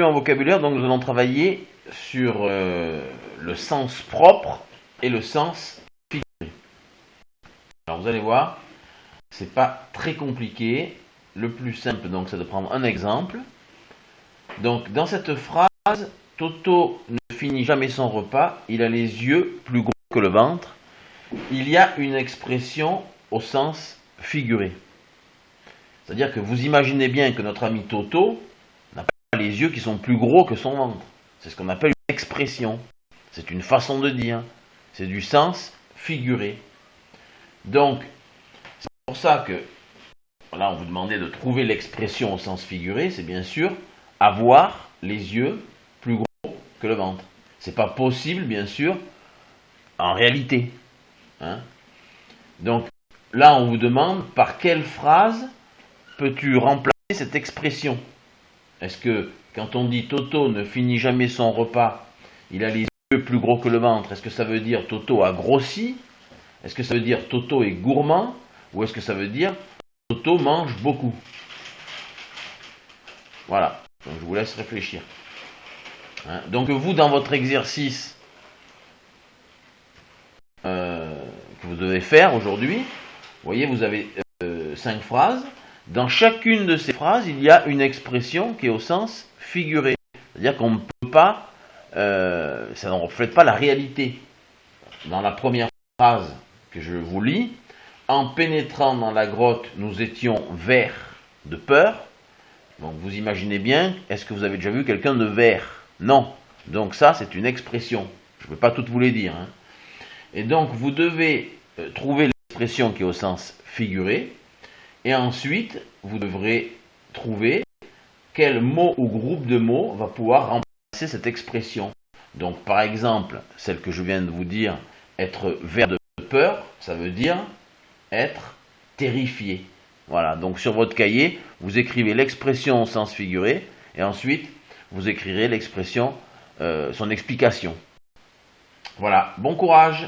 En vocabulaire, donc nous allons travailler sur le sens propre et le sens figuré. Alors vous allez voir, c'est pas très compliqué. Le plus simple, donc, c'est de prendre un exemple. Donc, dans cette phrase, Toto ne finit jamais son repas, il a les yeux plus gros que le ventre. Il y a une expression au sens figuré. C'est-à-dire que vous imaginez bien que notre ami Toto n'a pas les yeux qui sont plus gros que son ventre. C'est ce qu'on appelle une expression. C'est une façon de dire. C'est du sens figuré. Donc, c'est pour ça que, là, on vous demandait de trouver l'expression au sens figuré, c'est bien sûr avoir les yeux plus gros que le ventre. C'est pas possible, bien sûr, en réalité. Donc, là, on vous demande par quelle phrase peux-tu remplacer cette expression? Est-ce que, quand on dit Toto ne finit jamais son repas, il a les yeux plus gros que le ventre, est-ce que ça veut dire Toto a grossi? Est-ce que ça veut dire Toto est gourmand? Ou est-ce que ça veut dire Toto mange beaucoup? Voilà, donc je vous laisse réfléchir. Donc vous, dans votre exercice que vous devez faire aujourd'hui, vous voyez, vous avez 5 phrases. Dans chacune de ces phrases, il y a une expression qui est au sens figuré. C'est-à-dire qu'on ne peut pas, ça ne reflète pas la réalité. Dans la première phrase que je vous lis, en pénétrant dans la grotte, nous étions verts de peur. Donc vous imaginez bien, est-ce que vous avez déjà vu quelqu'un de vert? Non. Donc ça, c'est une expression. Je ne peux pas toutes vous les dire. Et donc vous devez trouver l'expression qui est au sens figuré. Et ensuite, vous devrez trouver quel mot ou groupe de mots va pouvoir remplacer cette expression. Donc par exemple, celle que je viens de vous dire, être vert de peur, ça veut dire être terrifié. Voilà, donc sur votre cahier, vous écrivez l'expression au sens figuré, et ensuite, vous écrirez l'expression, son explication. Voilà, bon courage!